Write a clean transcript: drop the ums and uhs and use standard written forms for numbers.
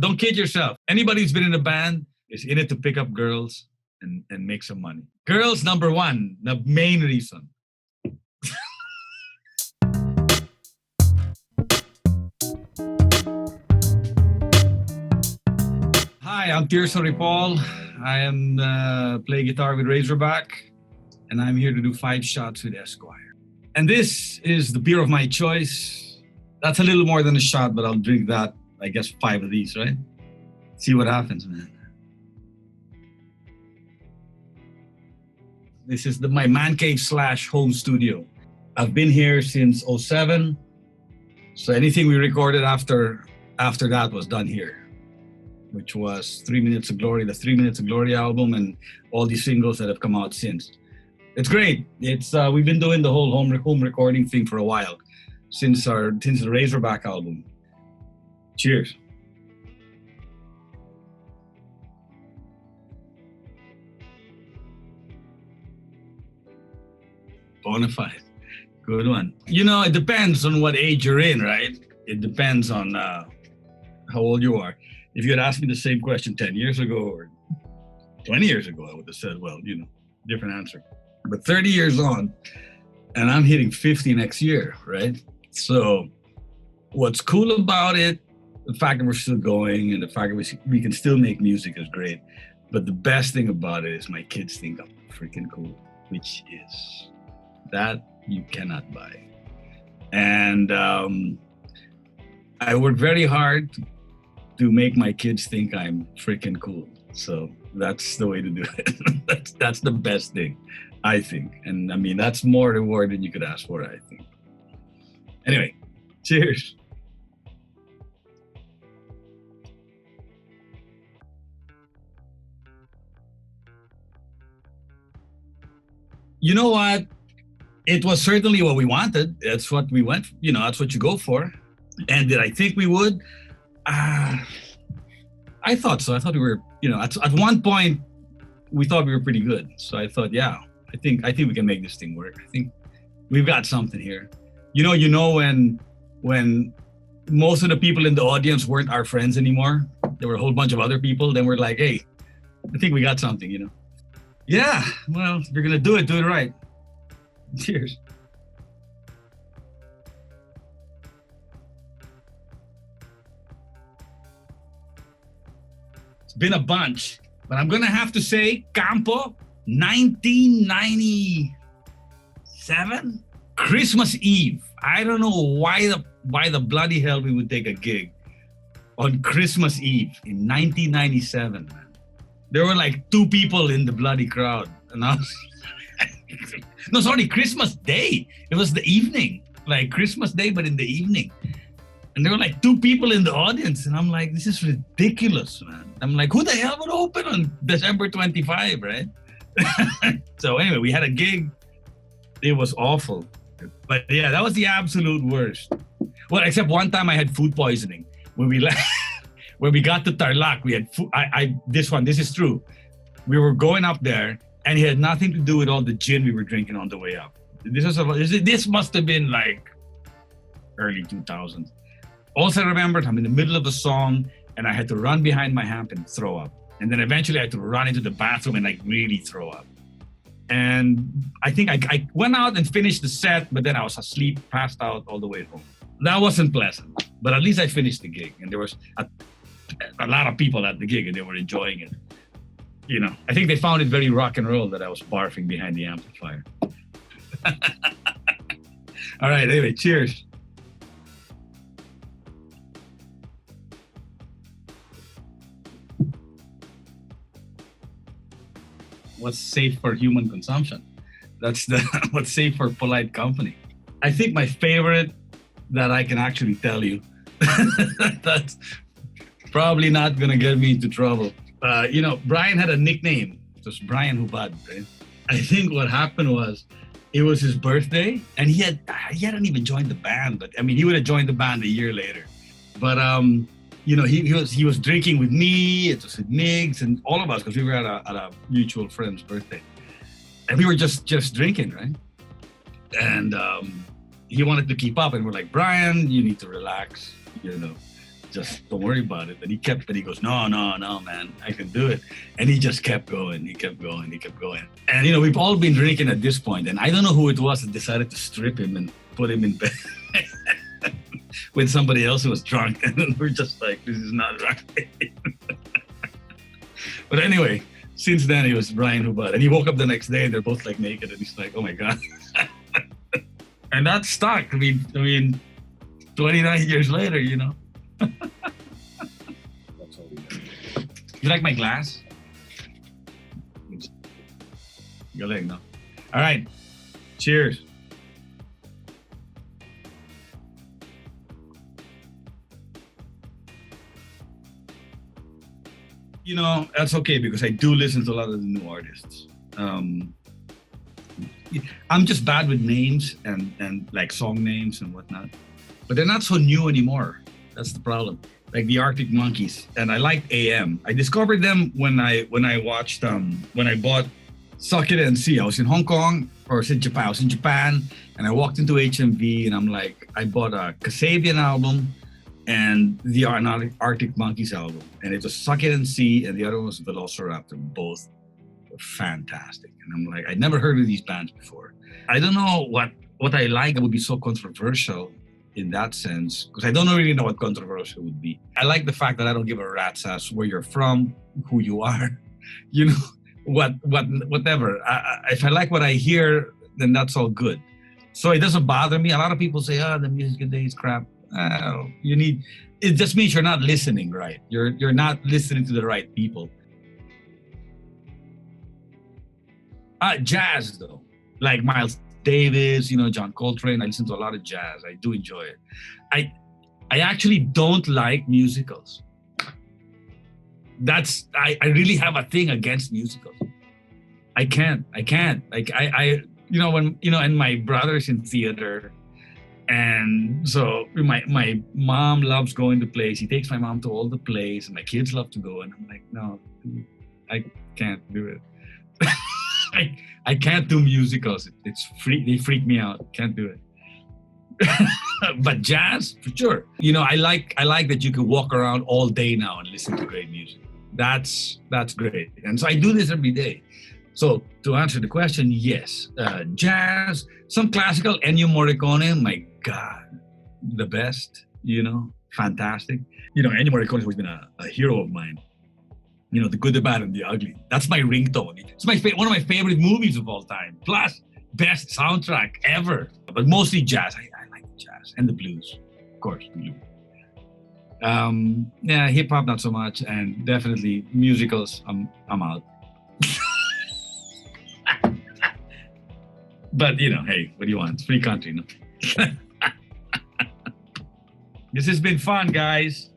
Don't kid yourself. Anybody who's been in a band is in it to pick up girls and make some money. Girls, number one, the main reason. Hi, I'm Tirso Ripoll. I am play guitar with Razorback, and I'm here to do 5 shots with Esquire. And this is the beer of my choice. That's a little more than a shot, but I'll drink that, I guess, 5 of these, right? See what happens, man. This is my man cave / home studio. I've been here since 2007. So anything we recorded after that was done here, which was 3 Minutes of Glory, the 3 Minutes of Glory album, and all these singles that have come out since. It's great. It's we've been doing the whole home recording thing for a while, since the Razorback album. Cheers. Bonafide. Good one. You know, it depends on what age you're in, right? It depends on how old you are. If you had asked me the same question 10 years ago or 20 years ago, I would have said, well, you know, different answer. But 30 years on, and I'm hitting 50 next year, right? So what's cool about it, the fact that we're still going and the fact that we can still make music is great. But the best thing about it is my kids think I'm freaking cool, which is that you cannot buy. And I work very hard to make my kids think I'm freaking cool. So that's the way to do it. that's the best thing, I think. And I mean, that's more reward than you could ask for, I think. Anyway, cheers. You know what? It was certainly what we wanted. That's what we went, you know, that's what you go for. And did I think we would? I thought so. I thought we were, you know, at one point we thought we were pretty good. So I thought, yeah, I think we can make this thing work. I think we've got something here. You know when most of the people in the audience weren't our friends anymore, there were a whole bunch of other people, then we're like, hey, I think we got something, you know. Yeah, well, if you're gonna do it right. Cheers. It's been a bunch, but I'm gonna have to say Campo, 1997, Christmas Eve. I don't know why the bloody hell we would take a gig on Christmas Eve in 1997, man. There were like 2 people in the bloody crowd, and I was no, sorry, Christmas Day. It was the evening, like Christmas Day, but in the evening. And there were like 2 people in the audience. And I'm like, this is ridiculous, man. I'm like, who the hell would open on December 25, right? So anyway, we had a gig. It was awful. But yeah, that was the absolute worst. Well, except one time I had food poisoning. When we left, when we got to Tarlac, we had food. This is true. We were going up there, and it had nothing to do with all the gin we were drinking on the way up. This must have been like early 2000s. Also, I remembered I'm in the middle of the song, and I had to run behind my amp and throw up. And then eventually I had to run into the bathroom and like really throw up. And I think I went out and finished the set, but then I was asleep, passed out all the way home. That wasn't pleasant, but at least I finished the gig. And there was a lot of people at the gig, and they were enjoying it. You know, I think they found it very rock and roll that I was barfing behind the amplifier. All right, anyway, cheers. What's safe for human consumption? That's what's safe for polite company. I think my favorite that I can actually tell you, that's probably not gonna get me into trouble. You know, Brian had a nickname. It was Brian Hubad, right? I think what happened was it was his birthday, and he hadn't even joined the band, but I mean, he would have joined the band a year later. But you know, he was drinking with me. It was with Niggs and all of us because we were at a mutual friend's birthday, and we were just drinking, right? And he wanted to keep up, and we're like, Brian, you need to relax, you know. just don't worry about it. And he goes, no, man, I can do it. And he just kept going. He kept going. And, we've all been drinking at this point. And I don't know who it was that decided to strip him and put him in bed with somebody else who was drunk. And we're just like, this is not right. But anyway, since then, it was Brian who bought it. And he woke up the next day and they're both like naked. And he's like, oh my God. And that stuck. I mean, 29 years later, That's all we know. You like my glass? Galing, no? All right. Cheers. That's okay because I do listen to a lot of the new artists. I'm just bad with names and like song names and whatnot, but they're not so new anymore. That's the problem. Like the Arctic Monkeys, and I like AM. I discovered them when I watched when I bought Suck It and See. I was in Hong Kong or in Japan. I was in Japan, and I walked into HMV, and I'm like, I bought a Kasabian album and the Arctic Monkeys album, and it was Suck It and See, and the other one was Velociraptor. Both were fantastic, and I'm like, I'd never heard of these bands before. I don't know what I like that would be so controversial in that sense, because I don't really know what controversial would be. I like the fact that I don't give a rat's ass where you're from, who you are, whatever. If I like what I hear, then that's all good. So it doesn't bother me. A lot of people say, the music today is crap. It just means you're not listening right. You're not listening to the right people. Jazz though, like Miles Davis, John Coltrane. I listen to a lot of jazz. I do enjoy it. I actually don't like musicals. I really have a thing against musicals. I can't. Like and my brother's in theater. And so my mom loves going to plays. He takes my mom to all the plays, and my kids love to go. And I'm like, no, I can't do it. I can't do musicals. They freak me out. Can't do it. But jazz, for sure. I like that you can walk around all day now and listen to great music. That's great. And so I do this every day. So to answer the question, yes, jazz, some classical, Ennio Morricone, my God, the best, fantastic. Ennio Morricone has always been a hero of mine. The Good, the Bad, and the Ugly. That's my ringtone. It's one of my favorite movies of all time. Plus, best soundtrack ever. But mostly jazz. I like the jazz and the blues, of course, the blues. Hip hop not so much, and definitely musicals. I'm out. But hey, what do you want? It's free country, no? This has been fun, guys.